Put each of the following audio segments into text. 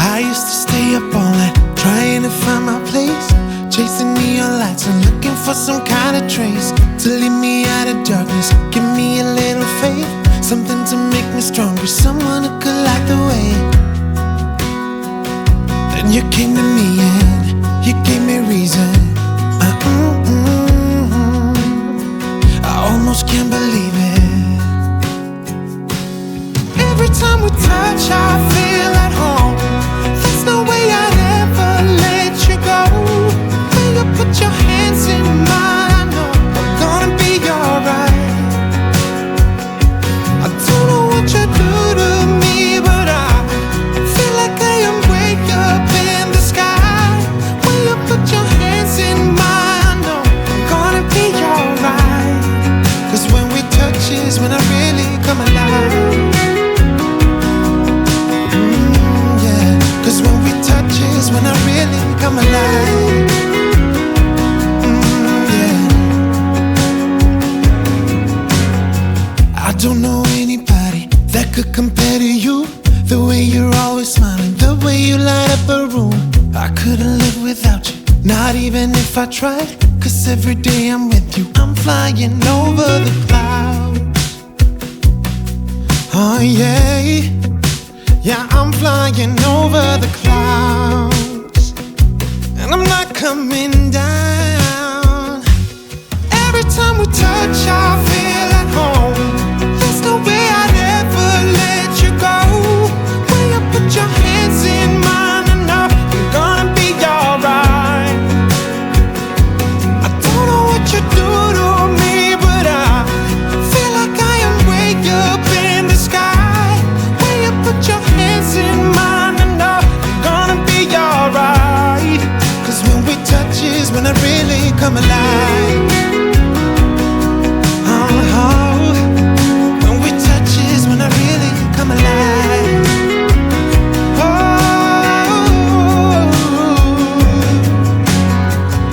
I used to stay up all night trying to find my place, chasing neon lights and looking for some kind of trace to lead me out of darkness. Give me a little faith, something to make me stronger, someone who could light the way. Then you came to me and you gave me reason. I almost can't believe it. Every time we touch, I feel at home. There's no way I'd ever let you go. When you put your hands in mine, I know I'm gonna be alright. I don't know what you do to me, but I feel like I am way up in the sky. When you put your hands in mine, I know I'm gonna be alright. 'Cause when we touch is when I really come alive. When we touch is when I really come alive. I don't know anybody that could compare to you. The way you're always smiling, the way you light up a room. I couldn't live without you, not even if I tried. 'Cause every day I'm with you, I'm flying over the clouds. Oh yeah, yeah, I'm flying over the clouds, and I'm not coming down. Every time we touch, I feel at home. There's no way I'd ever let you go. When you put your hands in mine, I know I'm gonna be alright. I don't know what you do to me, but I feel like I am way up in the sky. When you put your hands in mine, I know I'm gonna be alright. 'Cause when we touch is when I really come alive. Oh, when we touch is when I really come alive.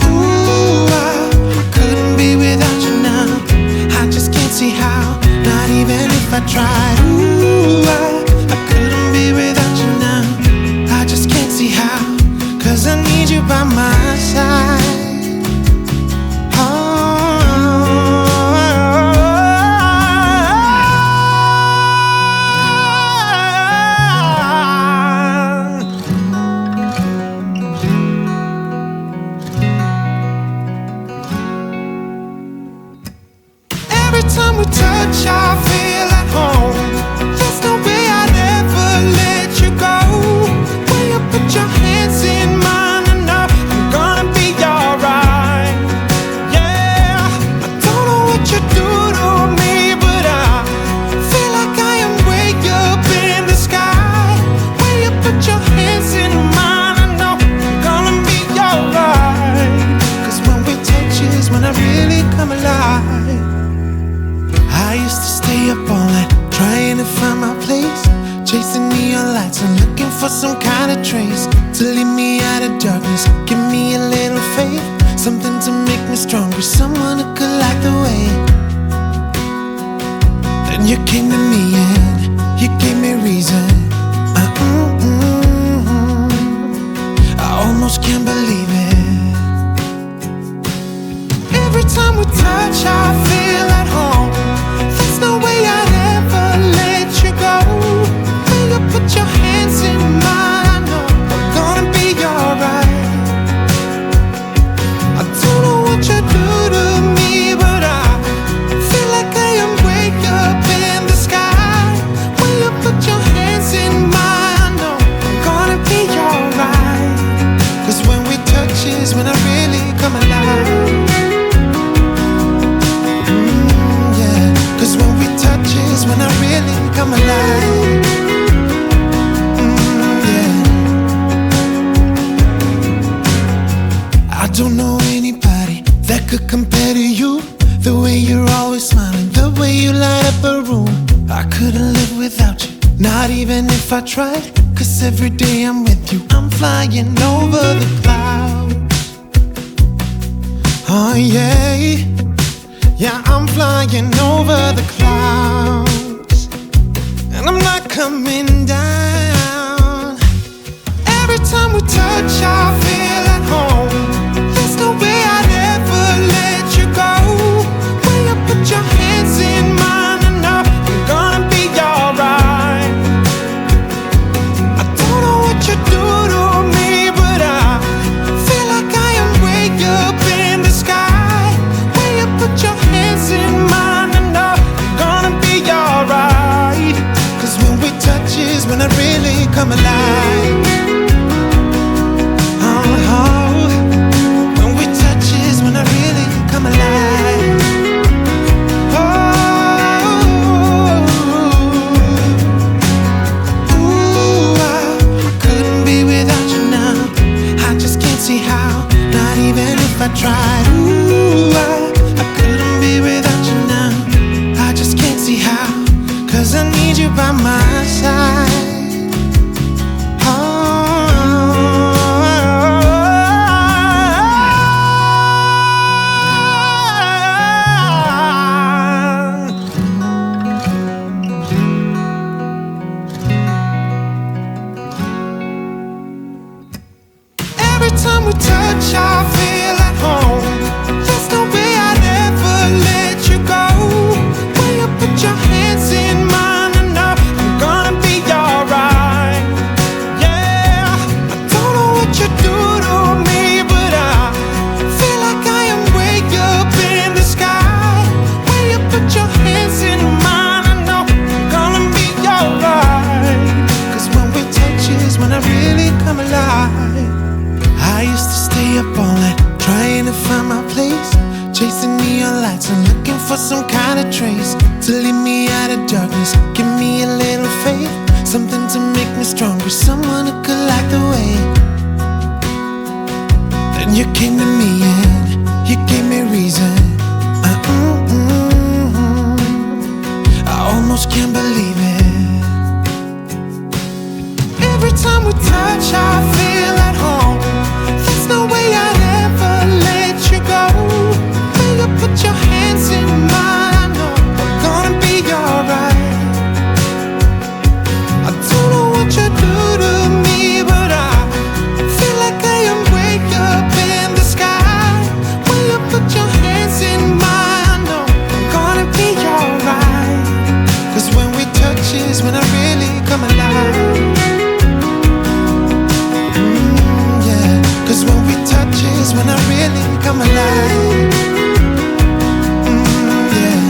Ooh, I couldn't be without you now. I just can't see how, not even if I tried. Ooh, I couldn't be without you now. I just can't see how, 'cause I need you by my side. Every time we touch, I feel at home. There's no way I'd ever let you go. When you put your hands in mine, I know I'm gonna be alright. Yeah, I don't know what you do to me, but I feel like I am way up in the sky. When you put your hands in mine, I know I'm gonna be alright. 'Cause when we touch is when I really come alive. I used to stay up all night trying to find my place, chasing neon lights and looking for some kind of trace to lead me out of darkness. Give me a little faith, something to make me stronger, someone who could light the way. Then you came to me and you gave me reason. I almost can't believe it. Every time we touch, I feel at home. There's no way I'd ever let you go. When you put your hands in mine, I know I'm gonna be alright. I don't know what you do to me, but I feel like I am way up in the sky. When you put your hands in mine, I know I'm gonna be alright. 'Cause when we touch is when I really come alive. 'Cause when we touch is when I really come alive. I don't know anybody that could compare to you. The way you're always smiling, the way you light up a room. I couldn't live without you, not even if I tried. 'Cause every day I'm with you, I'm flying over the clouds. Oh yeah, yeah, I'm flying over the clouds, and I'm not coming down. come alive. When we touch is when I really come alive. I couldn't be without you now. I just can't see how, not even if I tried. I couldn't be without you now. I just can't see how, 'cause I need you by my side. Every time we touch, I feel at home. There's no way I'd ever let you go. When you put your hands in mine, I know I'm gonna be alright. Yeah, I don't know what you do to me, but I feel like I am way up in the sky. When you put your hands in mine, I know I'm gonna be alright. 'Cause when we touch is when I really come alive. I used to stay up all night trying to find my place, chasing neon lights and looking for some kind of trace to lead me out of darkness. Give me a little faith, something to make me stronger, someone who could light the way. Then you came to me and you gave me reason. I almost can't believe it. Every time we touch, I feel at home. There's no way I'd ever let you go. When you put your hands in mine, I know I'm gonna be alright. I don't know what you do to me, but I feel like I am way up in the sky. When you put your hands in mine, I know I'm gonna be alright. 'Cause when we touch is when I really come alive. 'Cause when we touch is when I really come alive. Yeah.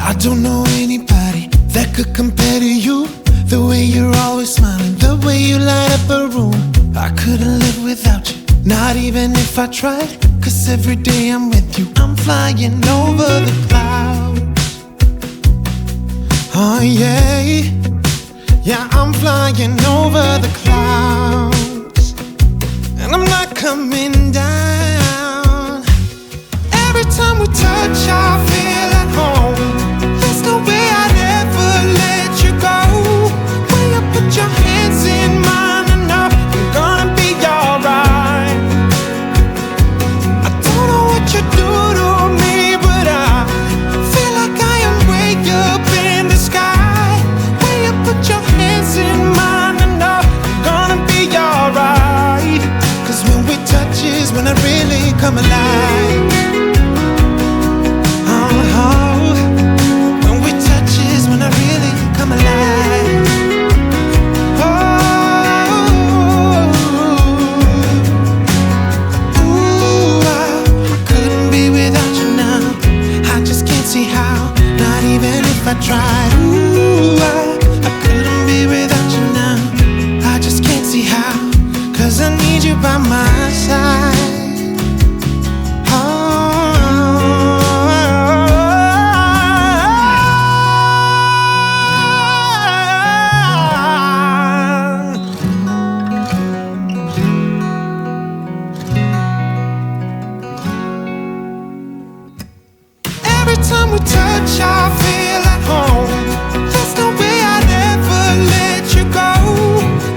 I don't know anybody that could compare to you. The way you're always smiling, the way you light up a room. I couldn't live without you, not even if I tried. 'Cause every day I'm with you, I'm flying over the clouds. Oh yeah. Yeah, I'm flying over the clouds, and I'm not coming down. Every time we touch, I feel at home. There's no way I'd ever let you go. When you put your hands in mine, I know I'm gonna be alright. I don't know what you do to me, but I feel like I am way up in the sky. When you put your hands in mine, I know I'm gonna be alright. 'Cause when we touch is when I really come alive. When we touch is when I really come alive. I couldn't be without you now. I just can't see how, not even if I tried. I couldn't be without you now. I just can't see how, 'cause I need you by my side. Every time we touch, I feel at home. There's no way I'd ever let you go.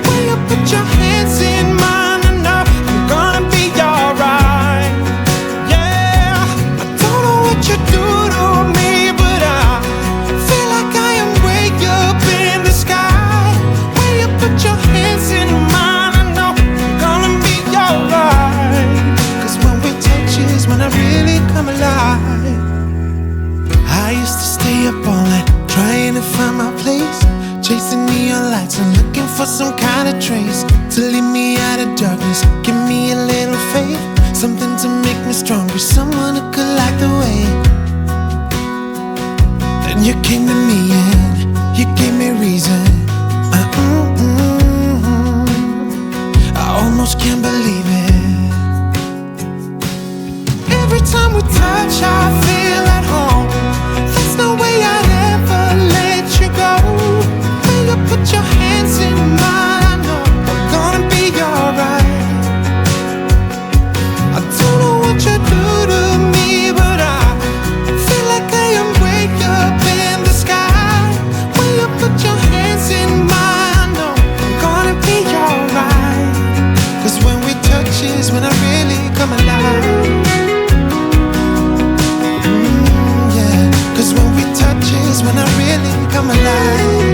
When you put your hands in mine, I know I'm gonna be alright. Yeah, I don't know what you do to me, but I feel like I am way up in the sky. When you put your hands in mine, I know I'm gonna be alright. 'Cause when we touch is when I really come alive. I used to stay up all night trying to find my place, chasing neon lights and looking for some kind of trace to lead me out of darkness. Give me a little faith, something to make me stronger, someone who could light the way. Then you came to me and You gave me reason. I almost can't believe it. Every time we touch, I feel at home. There's no way I'd ever let you go. When you put your hands in mine, I know I'm gonna be alright. I don't know what you do to me, but I feel like I am way up in the sky. When you put your hands in mine, I know I'm gonna be alright. 'Cause when we touch is when I really come alive. Yeah, 'cause when we touch is when I really come alive.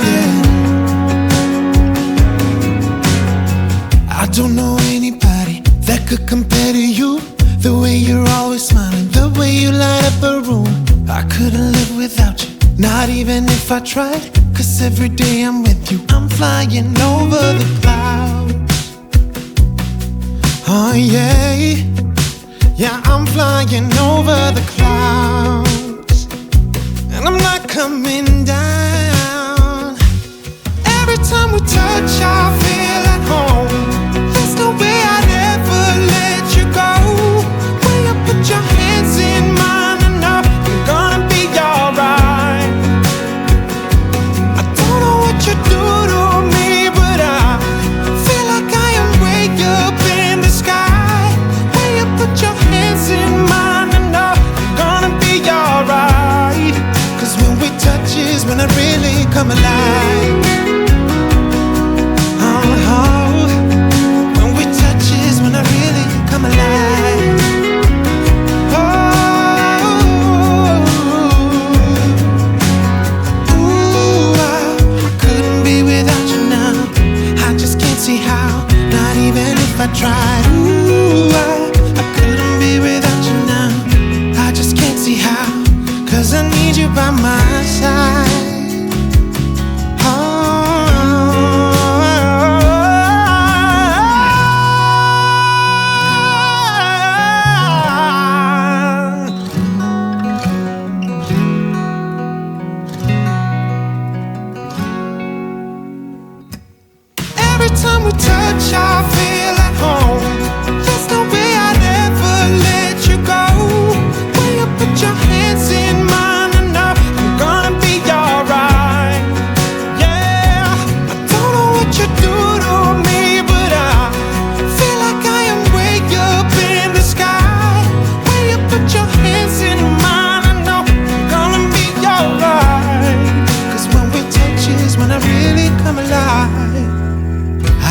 Yeah. I don't know anybody that could compare to you. The way you're always smiling, the way you light up a room. I couldn't live without you, not even if I tried. 'Cause every day I'm with you, I'm flying over the clouds. Oh yeah, yeah, I'm flying over the clouds. And I'm not coming down. Every time we touch, I feel at home. There's no way I'd ever let you go. When you put your hands in mine, I know I'm gonna be alright. I don't know what you do to me, but I feel like I am way up in the sky. When you put your hands in mine, I know I'm gonna be alright. 'Cause when we touch is when I really come alive. When we touch is when I really come alive. I couldn't be without you now. I just can't see how, not even if I tried. I couldn't be without you now. I just can't see how, 'cause I need you by my side. Every time we touch, I feel at home. There's no way I'd ever let you go. When you put your hands in mine, I know I'm gonna be alright. Yeah, I don't know what you do to me, but I feel like I am way up in the sky. When you put your hands in mine, I know I'm gonna be alright. 'Cause when we touch is when I really come alive.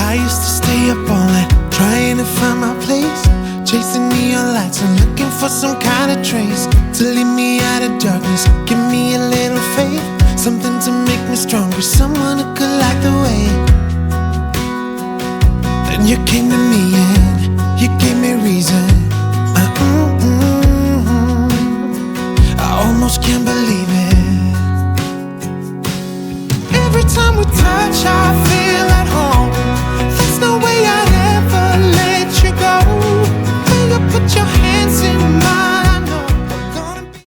I used to stay up all night trying to find my place, chasing neon lights and looking for some kind of trace to lead me out of darkness. Give me a little faith, something to make me stronger, someone who could light the way. Then you came to me and you gave me reason. I almost can't believe it. Every time we touch, I feel